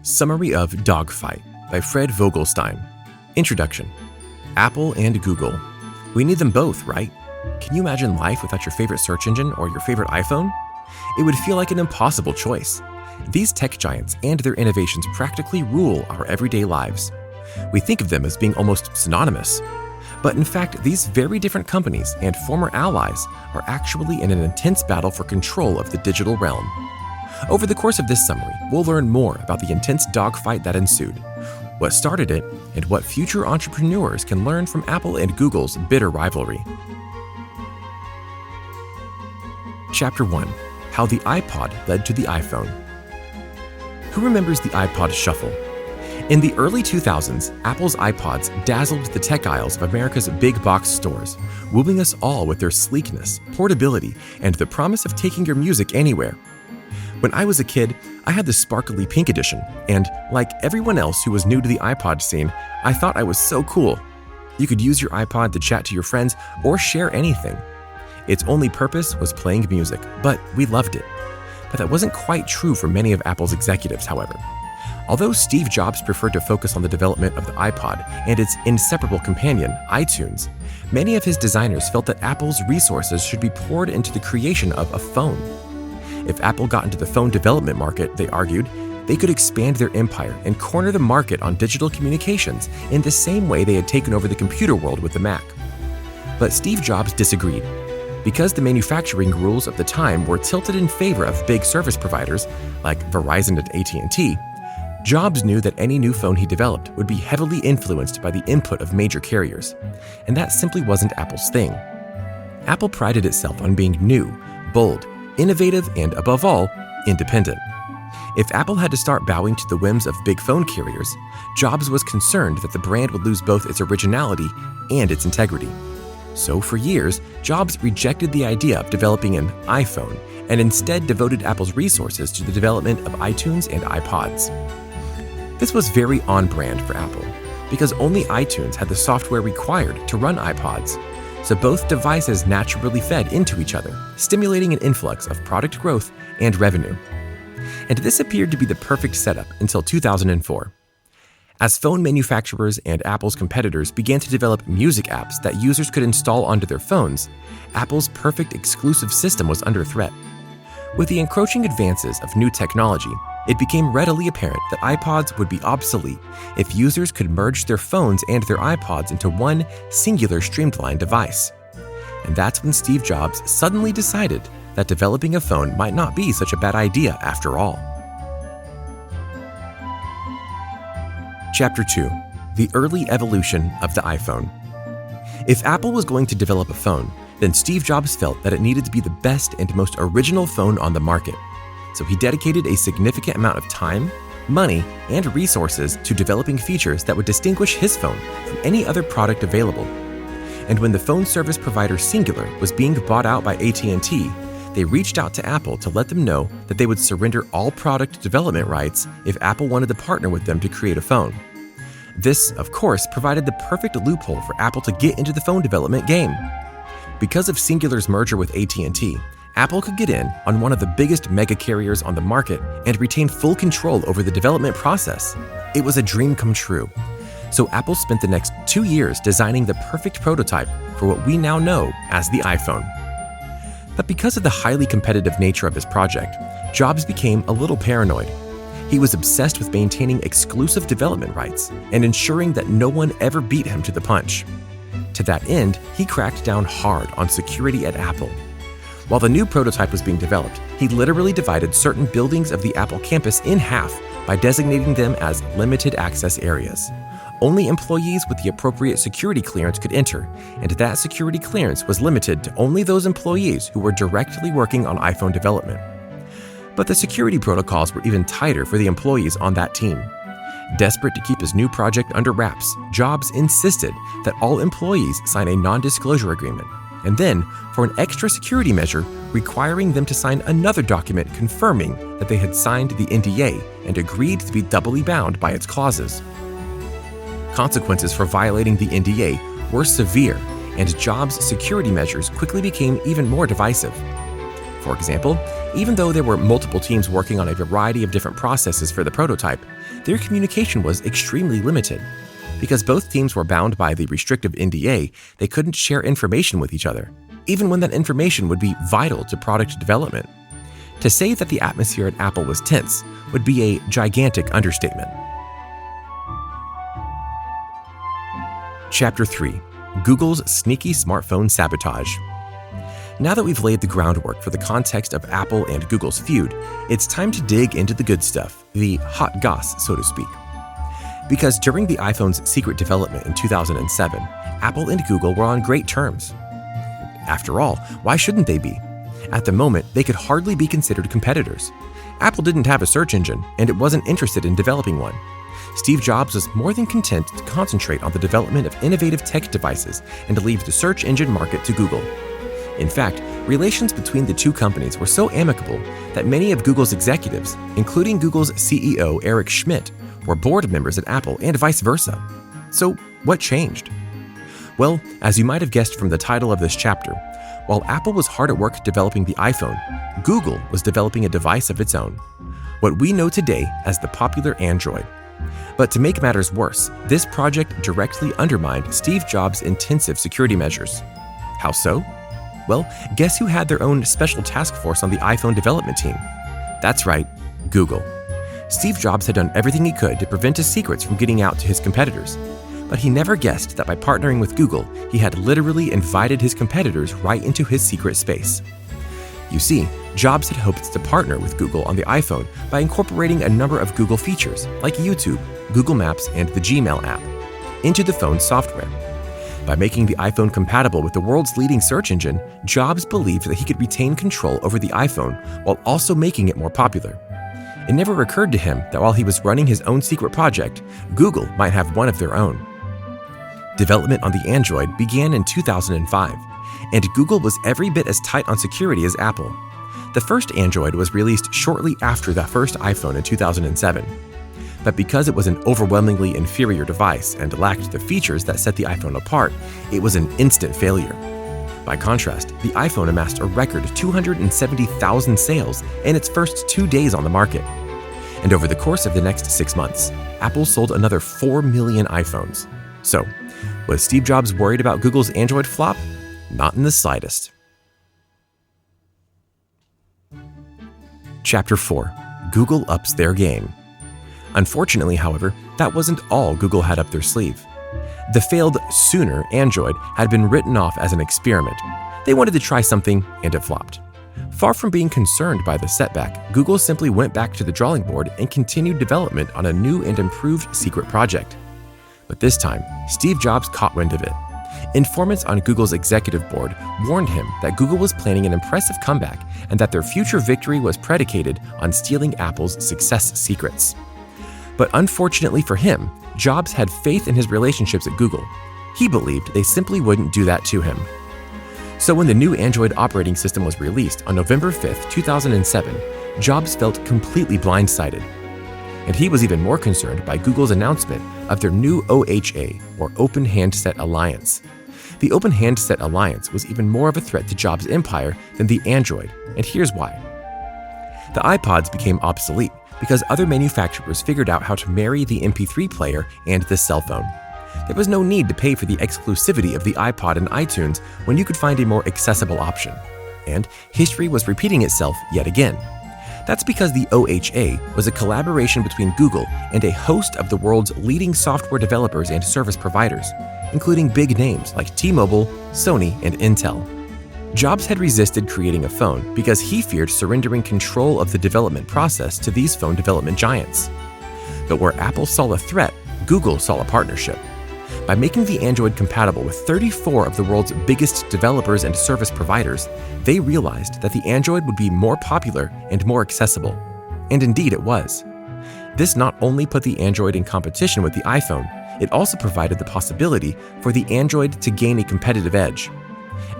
Summary of Dogfight by Fred Vogelstein. Introduction. Apple and Google. We need them both, right? Can you imagine life without your favorite search engine or your favorite iPhone? It would feel like an impossible choice. These tech giants and their innovations practically rule our everyday lives. We think of them as being almost synonymous. But in fact, these very different companies and former allies are actually in an intense battle for control of the digital realm. Over the course of this summary, we'll learn more about the intense dogfight that ensued, what started it, and what future entrepreneurs can learn from Apple and Google's bitter rivalry. Chapter 1. How the iPod led to the iPhone. Who remembers the iPod Shuffle? In the early 2000s, Apple's iPods dazzled the tech aisles of America's big box stores, wooing us all with their sleekness, portability, and the promise of taking your music anywhere. When I was a kid, I had the sparkly pink edition, and like everyone else who was new to the iPod scene, I thought I was so cool. You could use your iPod to chat to your friends or share anything. Its only purpose was playing music, but we loved it. But that wasn't quite true for many of Apple's executives, however. Although Steve Jobs preferred to focus on the development of the iPod and its inseparable companion, iTunes, many of his designers felt that Apple's resources should be poured into the creation of a phone. If Apple got into the phone development market, they argued, they could expand their empire and corner the market on digital communications in the same way they had taken over the computer world with the Mac. But Steve Jobs disagreed. Because the manufacturing rules of the time were tilted in favor of big service providers like Verizon and AT&T, Jobs knew that any new phone he developed would be heavily influenced by the input of major carriers, and that simply wasn't Apple's thing. Apple prided itself on being new, bold, innovative, and above all, independent. If Apple had to start bowing to the whims of big phone carriers, Jobs was concerned that the brand would lose both its originality and its integrity. So for years, Jobs rejected the idea of developing an iPhone and instead devoted Apple's resources to the development of iTunes and iPods. This was very on-brand for Apple, because only iTunes had the software required to run iPods, so both devices naturally fed into each other, stimulating an influx of product growth and revenue. And this appeared to be the perfect setup until 2004. As phone manufacturers and Apple's competitors began to develop music apps that users could install onto their phones, Apple's perfect exclusive system was under threat. With the encroaching advances of new technology, it became readily apparent that iPods would be obsolete if users could merge their phones and their iPods into one singular streamlined device. And that's when Steve Jobs suddenly decided that developing a phone might not be such a bad idea after all. Chapter 2. The early evolution of the iPhone. If Apple was going to develop a phone, then Steve Jobs felt that it needed to be the best and most original phone on the market. So he dedicated a significant amount of time, money, and resources to developing features that would distinguish his phone from any other product available. And when the phone service provider Singular was being bought out by AT&T, they reached out to Apple to let them know that they would surrender all product development rights if Apple wanted to partner with them to create a phone. This, of course, provided the perfect loophole for Apple to get into the phone development game. Because of Singular's merger with AT&T, Apple could get in on one of the biggest mega carriers on the market and retain full control over the development process. It was a dream come true. So Apple spent the next 2 years designing the perfect prototype for what we now know as the iPhone. But because of the highly competitive nature of his project, Jobs became a little paranoid. He was obsessed with maintaining exclusive development rights and ensuring that no one ever beat him to the punch. To that end, he cracked down hard on security at Apple. While the new prototype was being developed, he literally divided certain buildings of the Apple campus in half by designating them as limited access areas. Only employees with the appropriate security clearance could enter, and that security clearance was limited to only those employees who were directly working on iPhone development. But the security protocols were even tighter for the employees on that team. Desperate to keep his new project under wraps, Jobs insisted that all employees sign a non-disclosure agreement, and then, for an extra security measure, requiring them to sign another document confirming that they had signed the NDA and agreed to be doubly bound by its clauses. Consequences for violating the NDA were severe, and Jobs' security measures quickly became even more divisive. For example, Even though there were multiple teams working on a variety of different processes for the prototype, their communication was extremely limited. Because both teams were bound by the restrictive NDA, they couldn't share information with each other, even when that information would be vital to product development. To say that the atmosphere at Apple was tense would be a gigantic understatement. Chapter 3: Google's Sneaky Smartphone Sabotage. Now that we've laid the groundwork for the context of Apple and Google's feud, it's time to dig into the good stuff, the hot goss, so to speak. Because during the iPhone's secret development in 2007, Apple and Google were on great terms. After all, why shouldn't they be? At the moment, they could hardly be considered competitors. Apple didn't have a search engine, and it wasn't interested in developing one. Steve Jobs was more than content to concentrate on the development of innovative tech devices and to leave the search engine market to Google. In fact, relations between the two companies were so amicable that many of Google's executives, including Google's CEO Eric Schmidt, were board members at Apple and vice versa. So, what changed? Well, as you might have guessed from the title of this chapter, while Apple was hard at work developing the iPhone, Google was developing a device of its own, what we know today as the popular Android. But to make matters worse, this project directly undermined Steve Jobs' intensive security measures. How so? Well, guess who had their own special task force on the iPhone development team? That's right, Google. Steve Jobs had done everything he could to prevent his secrets from getting out to his competitors. But he never guessed that by partnering with Google, he had literally invited his competitors right into his secret space. You see, Jobs had hoped to partner with Google on the iPhone by incorporating a number of Google features like YouTube, Google Maps, and the Gmail app into the phone's software. By making the iPhone compatible with the world's leading search engine, Jobs believed that he could retain control over the iPhone while also making it more popular. It never occurred to him that while he was running his own secret project, Google might have one of their own. Development on the Android began in 2005, and Google was every bit as tight on security as Apple. The first Android was released shortly after the first iPhone in 2007. But because it was an overwhelmingly inferior device and lacked the features that set the iPhone apart, it was an instant failure. By contrast, the iPhone amassed a record 270,000 sales in its first 2 days on the market. And over the course of the next 6 months, Apple sold another 4 million iPhones. So, was Steve Jobs worried about Google's Android flop? Not in the slightest. Chapter 4: Google ups their game. Unfortunately, however, that wasn't all Google had up their sleeve. The failed Sooner Android had been written off as an experiment. They wanted to try something, and it flopped. Far from being concerned by the setback, Google simply went back to the drawing board and continued development on a new and improved secret project. But this time, Steve Jobs caught wind of it. Informants on Google's executive board warned him that Google was planning an impressive comeback and that their future victory was predicated on stealing Apple's success secrets. But unfortunately for him, Jobs had faith in his relationships at Google. He believed they simply wouldn't do that to him. So when the new Android operating system was released on November 5, 2007, Jobs felt completely blindsided. And he was even more concerned by Google's announcement of their new OHA, or Open Handset Alliance. The Open Handset Alliance was even more of a threat to Jobs' empire than the Android, and here's why. The iPods became obsolete because other manufacturers figured out how to marry the MP3 player and the cell phone. There was no need to pay for the exclusivity of the iPod and iTunes when you could find a more accessible option. And history was repeating itself yet again. That's because the OHA was a collaboration between Google and a host of the world's leading software developers and service providers, including big names like T-Mobile, Sony, and Intel. Jobs had resisted creating a phone because he feared surrendering control of the development process to these phone development giants. But where Apple saw a threat, Google saw a partnership. By making the Android compatible with 34 of the world's biggest developers and service providers, they realized that the Android would be more popular and more accessible. And indeed it was. This not only put the Android in competition with the iPhone, it also provided the possibility for the Android to gain a competitive edge.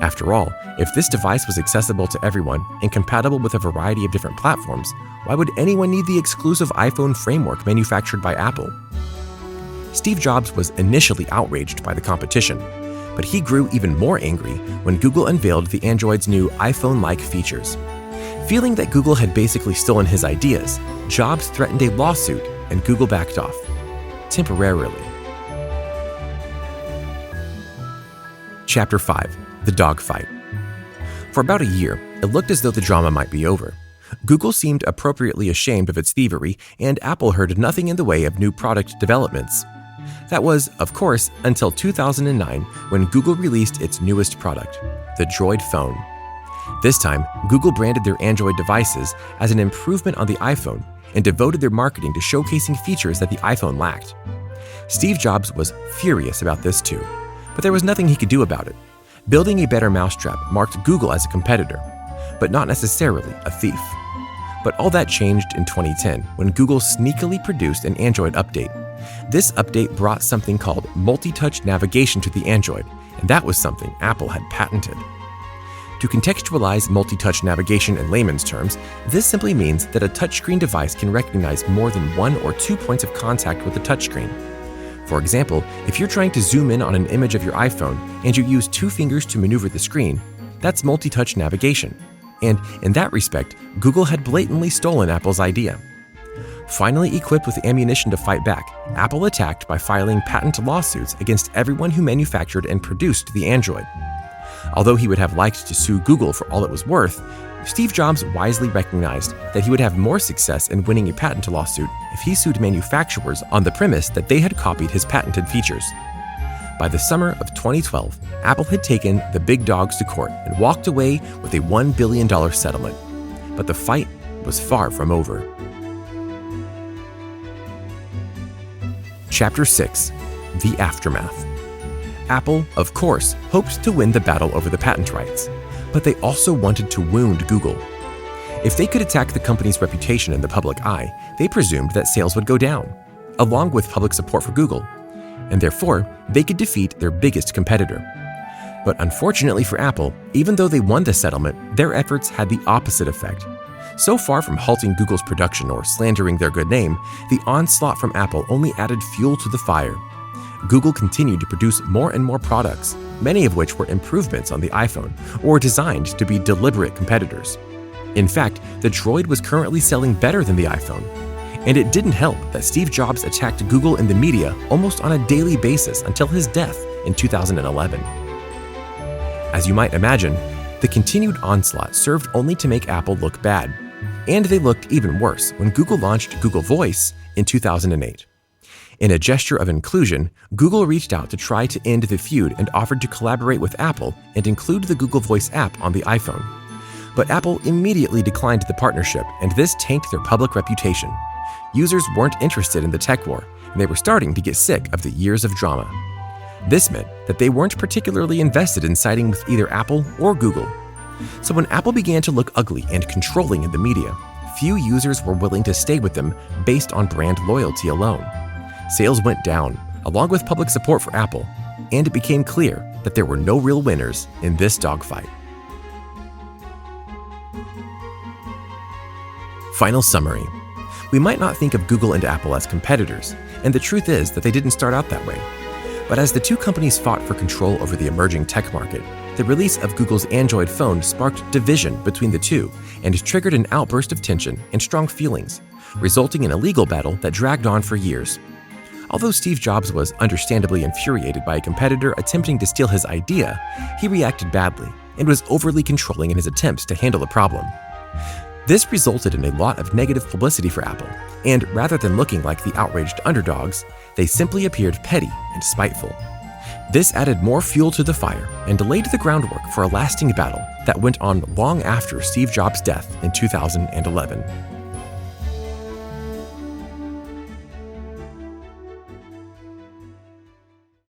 After all, if this device was accessible to everyone and compatible with a variety of different platforms, why would anyone need the exclusive iPhone framework manufactured by Apple? Steve Jobs was initially outraged by the competition, but he grew even more angry when Google unveiled the Android's new iPhone-like features. Feeling that Google had basically stolen his ideas, Jobs threatened a lawsuit and Google backed off. Temporarily. Chapter 5. The Dogfight. For about a year, it looked as though the drama might be over. Google seemed appropriately ashamed of its thievery, and Apple heard nothing in the way of new product developments. That was, of course, until 2009 when Google released its newest product, the Droid phone. This time, Google branded their Android devices as an improvement on the iPhone and devoted their marketing to showcasing features that the iPhone lacked. Steve Jobs was furious about this too, but there was nothing he could do about it. Building a better mousetrap marked Google as a competitor, but not necessarily a thief. But all that changed in 2010 when Google sneakily produced an Android update. This update brought something called multi-touch navigation to the Android, and that was something Apple had patented. To contextualize multi-touch navigation in layman's terms, this simply means that a touchscreen device can recognize more than 1 or 2 points of contact with the touchscreen. For example, if you're trying to zoom in on an image of your iPhone and you use 2 fingers to maneuver the screen, that's multi-touch navigation. And in that respect, Google had blatantly stolen Apple's idea. Finally equipped with ammunition to fight back, Apple attacked by filing patent lawsuits against everyone who manufactured and produced the Android. Although he would have liked to sue Google for all it was worth, Steve Jobs wisely recognized that he would have more success in winning a patent lawsuit if he sued manufacturers on the premise that they had copied his patented features. By the summer of 2012, Apple had taken the big dogs to court and walked away with a $1 billion settlement. But the fight was far from over. Chapter 6. The Aftermath. Apple, of course, hoped to win the battle over the patent rights, but they also wanted to wound Google. If they could attack the company's reputation in the public eye, they presumed that sales would go down, along with public support for Google, and therefore they could defeat their biggest competitor. But unfortunately for Apple, even though they won the settlement, their efforts had the opposite effect. So far from halting Google's production or slandering their good name, the onslaught from Apple only added fuel to the fire. Google continued to produce more and more products, many of which were improvements on the iPhone or designed to be deliberate competitors. In fact, the Droid was currently selling better than the iPhone. And it didn't help that Steve Jobs attacked Google in the media almost on a daily basis until his death in 2011. As you might imagine, the continued onslaught served only to make Apple look bad. And they looked even worse when Google launched Google Voice in 2008. In a gesture of inclusion, Google reached out to try to end the feud and offered to collaborate with Apple and include the Google Voice app on the iPhone. But Apple immediately declined the partnership, and this tanked their public reputation. Users weren't interested in the tech war, and they were starting to get sick of the years of drama. This meant that they weren't particularly invested in siding with either Apple or Google. So when Apple began to look ugly and controlling in the media, few users were willing to stay with them based on brand loyalty alone. Sales went down, along with public support for Apple, and it became clear that there were no real winners in this dogfight. Final summary. We might not think of Google and Apple as competitors, and the truth is that they didn't start out that way. But as the two companies fought for control over the emerging tech market, the release of Google's Android phone sparked division between the two and triggered an outburst of tension and strong feelings, resulting in a legal battle that dragged on for years. Although Steve Jobs was understandably infuriated by a competitor attempting to steal his idea, he reacted badly and was overly controlling in his attempts to handle the problem. This resulted in a lot of negative publicity for Apple, and rather than looking like the outraged underdogs, they simply appeared petty and spiteful. This added more fuel to the fire and laid the groundwork for a lasting battle that went on long after Steve Jobs' death in 2011.